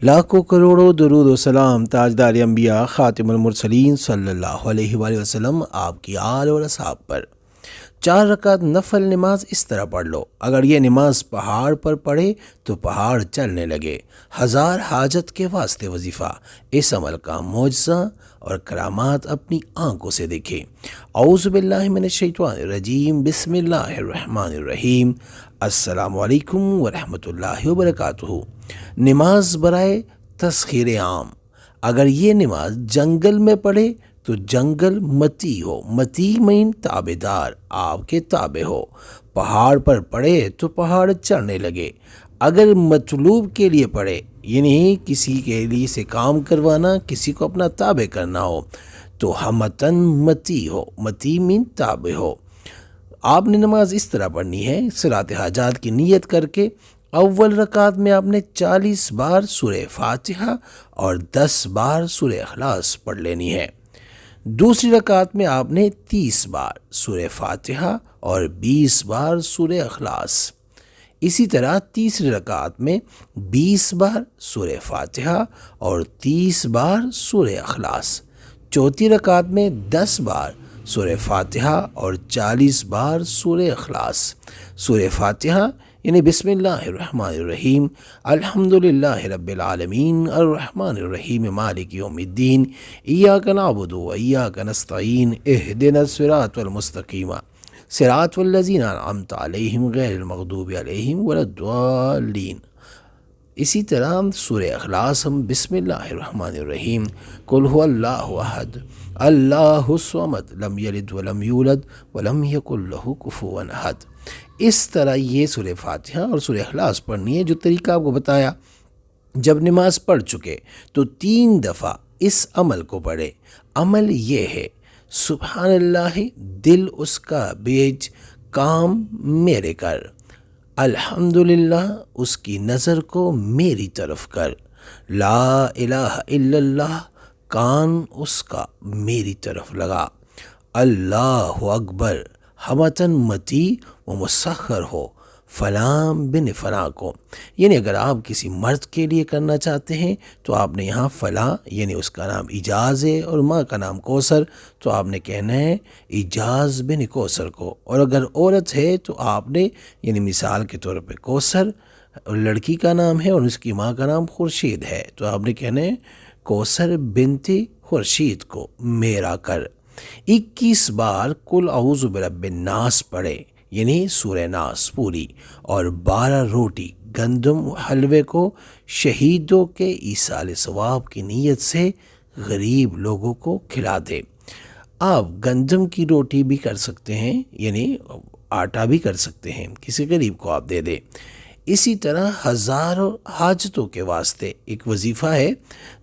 لاکھوں کروڑوں درود و سلام تاجدار انبیاء خاتم المرسلین صلی اللہ علیہ وآلہ وسلم آپ کی آل اور اصحاب پر۔ 4 رکعت نفل نماز اس طرح پڑھ لو، اگر یہ نماز پہاڑ پر پڑھے تو پہاڑ چلنے لگے۔ 1000 حاجت کے واسطے وظیفہ، اس عمل کا معجزہ اور کرامات اپنی آنکھوں سے دیکھے۔ اعوذ باللہ من الشیطان الرجیم، بسم اللہ الرحمن الرحیم۔ السلام علیکم ورحمۃ اللہ وبرکاتہ۔ نماز برائے تسخیر عام، اگر یہ نماز جنگل میں پڑھے تو جنگل متی ہو، متی مین تابع دار، آپ کے تابع ہو۔ پہاڑ پر پڑھے تو پہاڑ چڑھنے لگے۔ اگر مطلوب کے لیے پڑھے، یعنی کسی کے لیے سے کام کروانا، کسی کو اپنا تابع کرنا ہو، تو ہمتن متی ہو، متی مین تابع ہو۔ آپ نے نماز اس طرح پڑھنی ہے، صلاۃ حاجات کی نیت کر کے اول رکعت میں آپ نے 40 بار سورہ فاتحہ اور 10 بار سورہ اخلاص پڑھ لینی ہے۔ دوسری رکعت میں آپ نے 30 بار سورہ فاتحہ اور 20 بار سورہ اخلاص۔ اسی طرح تیسری رکعت میں 20 بار سورہ فاتحہ اور 30 بار سورہ اخلاص۔ چوتھی رکعت میں 10 بار سورہ فاتحہ اور 40 بار سورہ اخلاص۔ سورہ فاتحہ یعنی بسم اللہ الرحمن الرحیم، الحمدللہ رب العالمین الرحمن الرحیم مالک یوم الدین، ایاک نعبد و ایاک نستعین، اہدنا الصراط المستقیم، صراط الذین انعمت علیہم غیر المغضوب علیہم ولا الضالین۔ اسی طرح سورہ اخلاص ہم بسم اللہ الرحمن الرحیم، قل هو اللہ احد اللہ الصمد لم یلد ولم یولد ولم یکن لہ کفوا احد، اس طرح یہ سورہ فاتحہ اور سورہ اخلاص پڑھنی ہے جو طریقہ آپ کو بتایا۔ جب نماز پڑھ چکے تو 3 دفعہ اس عمل کو پڑھے۔ عمل یہ ہے، سبحان اللہ دل اس کا بیچ، کام میرے کر، الحمدللہ اس کی نظر کو میری طرف کر، لا الہ الا اللہ کان اس کا میری طرف لگا، اللہ اکبر ہمتن متی و مسخر ہو فلاں بن فلاں کو، یعنی اگر آپ کسی مرد کے لیے کرنا چاہتے ہیں تو آپ نے یہاں فلاں یعنی اس کا نام اجاز ہے اور ماں کا نام کوثر، تو آپ نے کہنا ہے اجاز بن کوثر کو، اور اگر عورت ہے تو آپ نے یعنی مثال کے طور پہ کوثر اور لڑکی کا نام ہے اور اس کی ماں کا نام خورشید ہے، تو آپ نے کہنا ہے کوثر بنت خورشید کو میرا کر۔ 21 بار قل اعوذ برب الناس پڑھے، یعنی سورہ ناس پوری، اور 12 روٹی گندم و حلوے کو شہیدوں کے ایصال ثواب کی نیت سے غریب لوگوں کو کھلا دے۔ آپ گندم کی روٹی بھی کر سکتے ہیں، یعنی آٹا بھی کر سکتے ہیں، کسی غریب کو آپ دے دیں۔ اسی طرح 1000 حاجتوں کے واسطے ایک وظیفہ ہے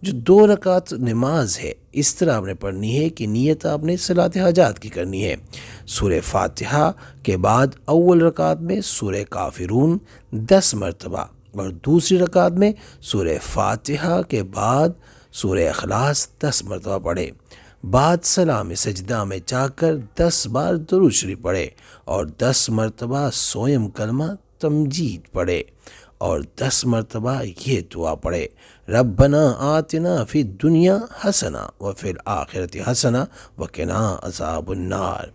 جو 2 رکعت نماز ہے، اس طرح آپ نے پڑھنی ہے کہ نیت آپ نے صلاۃ حاجات کی کرنی ہے۔ سورہ فاتحہ کے بعد اول رکعت میں سورہ کافرون 10 مرتبہ اور دوسری رکعت میں سورہ فاتحہ کے بعد سورہ اخلاص 10 مرتبہ پڑھے۔ بعد سلام سجدہ میں جا کر 10 بار درود شریف پڑھے اور 10 مرتبہ سوئم کلمہ تمجید پڑھے اور 10 مرتبہ یہ دعا پڑھے، ربنا آتنا فی الدنیا حسنہ وفی الآخرۃ حسنہ وقنا عذاب النار۔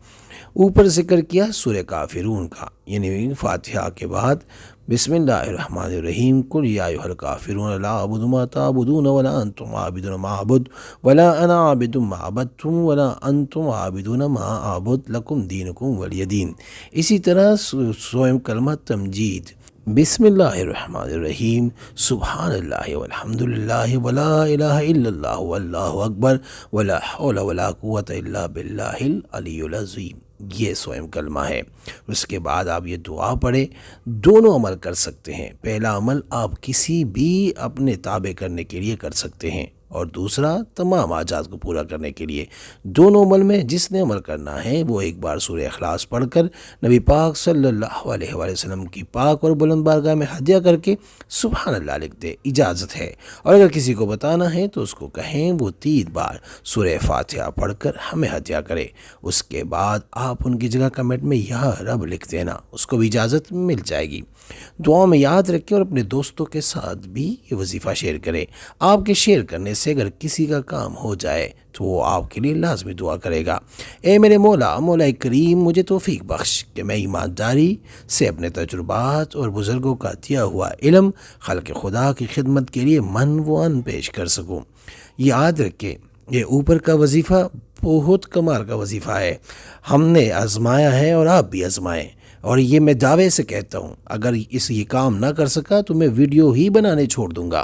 اوپر ذکر کیا سورہ کافرون کا، یعنی فاتحہ کے بعد بسم اللہ الرحمن الرحیم، قل یا ایھا الکافرون لا اعبد ما تعبدون ولا انتم عابدون ما اعبد ولا انا عابد ما عبدتم ولا انتم عابدون ما اعبد لکم دینکم ولی دین۔ اسی طرح سوئم کلمہ تمجید، بسم اللہ الرحمن الرحیم، سبحان اللہ والحمدللہ ولا الہ الا اللہ واللہ اکبر ولا حول ولا قوۃ الا باللہ العلی العظیم، یہ سوئم کلمہ ہے۔ اس کے بعد آپ یہ دعا پڑھے۔ دونوں عمل کر سکتے ہیں، پہلا عمل آپ کسی بھی اپنے تابع کرنے کے لیے کر سکتے ہیں اور دوسرا تمام حاجات کو پورا کرنے کے لیے۔ دونوں عمل میں جس نے عمل کرنا ہے وہ ایک بار سورہ اخلاص پڑھ کر نبی پاک صلی اللہ علیہ وآلہ وسلم کی پاک اور بلند بارگاہ میں ہدیہ کر کے سبحان اللہ لکھ دے، اجازت ہے۔ اور اگر کسی کو بتانا ہے تو اس کو کہیں وہ 3 بار سورہ فاتحہ پڑھ کر ہمیں ہدیہ کرے۔ اس کے بعد آپ ان کی جگہ کمنٹ میں یا رب لکھ دینا، اس کو بھی اجازت مل جائے گی۔ دعاؤں میں یاد رکھیں اور اپنے دوستوں کے ساتھ بھی یہ وظیفہ شیئر کریں۔ آپ کے شیئر کرنے سے اگر کسی کا کام ہو جائے تو وہ آپ کے لیے لازمی دعا کرے گا۔ اے میرے مولا کریم، مجھے توفیق بخش کہ میں ایمانداری سے اپنے تجربات اور بزرگوں کا دیا ہوا علم خلق خدا کی خدمت کے لیے من و ان پیش کر سکوں۔ یاد رکھیں، یہ اوپر کا وظیفہ بہت کمال کا وظیفہ ہے، ہم نے آزمایا ہے اور آپ بھی آزمائیں، اور یہ میں دعوے سے کہتا ہوں اگر یہ کام نہ کر سکا تو میں ویڈیو ہی بنانے چھوڑ دوں گا۔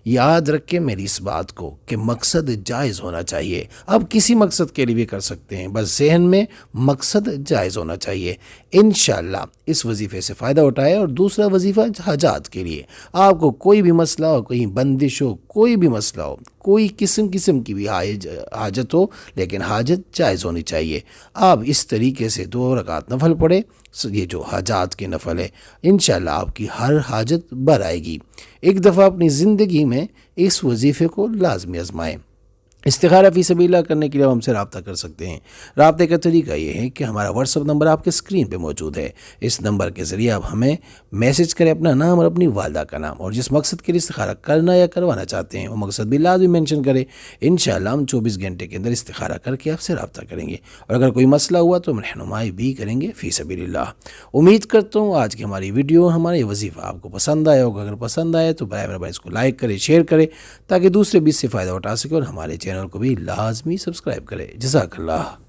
یاد رکھیں میری اس بات کو کہ مقصد جائز ہونا چاہیے۔ آپ کسی مقصد کے لیے بھی کر سکتے ہیں، بس ذہن میں مقصد جائز ہونا چاہیے۔ انشاءاللہ اس وظیفے سے فائدہ اٹھائے۔ اور دوسرا وظیفہ حاجات کے لیے، آپ کو کوئی بھی مسئلہ ہو، کہیں بندش ہو، کوئی بھی مسئلہ ہو، کوئی قسم کی بھی حاجت ہو، لیکن حاجت جائز ہونی چاہیے۔ آپ اس طریقے سے 2 رکعت نفل پڑھے، یہ جو حاجات کے نفل ہے، انشاءاللہ آپ کی ہر حاجت بھر آئے گی۔ ایک دفعہ اپنی زندگی میں اس وظیفے کو لازمی آزمائیں۔ استخارہ فی سبیل اللہ کرنے کے لیے ہم سے رابطہ کر سکتے ہیں۔ رابطے کا طریقہ یہ ہے کہ ہمارا واٹس ایپ نمبر آپ کے اسکرین پہ موجود ہے۔ اس نمبر کے ذریعے آپ ہمیں میسج کریں اپنا نام اور اپنی والدہ کا نام، اور جس مقصد کے لیے استخارہ کرنا یا کروانا چاہتے ہیں وہ مقصد بھی لازمی مینشن کریں۔ انشاءاللہ ہم 24 گھنٹے کے اندر استخارہ کر کے آپ سے رابطہ کریں گے، اور اگر کوئی مسئلہ ہوا تو ہم رہنمائی بھی کریں گے فی سبیل اللہ۔ امید کرتا ہوں آج کی ہماری ویڈیو، ہمارا یہ وظیفہ آپ کو پسند آیا ہوگا۔ اگر پسند آئے تو برائے مہربانی اس کو لائک کریں، شیئر کریں، تاکہ دوسرے بھی اس سے فائدہ اٹھا سکے، اور ہمارے چینل کو بھی لازمی سبسکرائب کریں۔ جزاک اللہ۔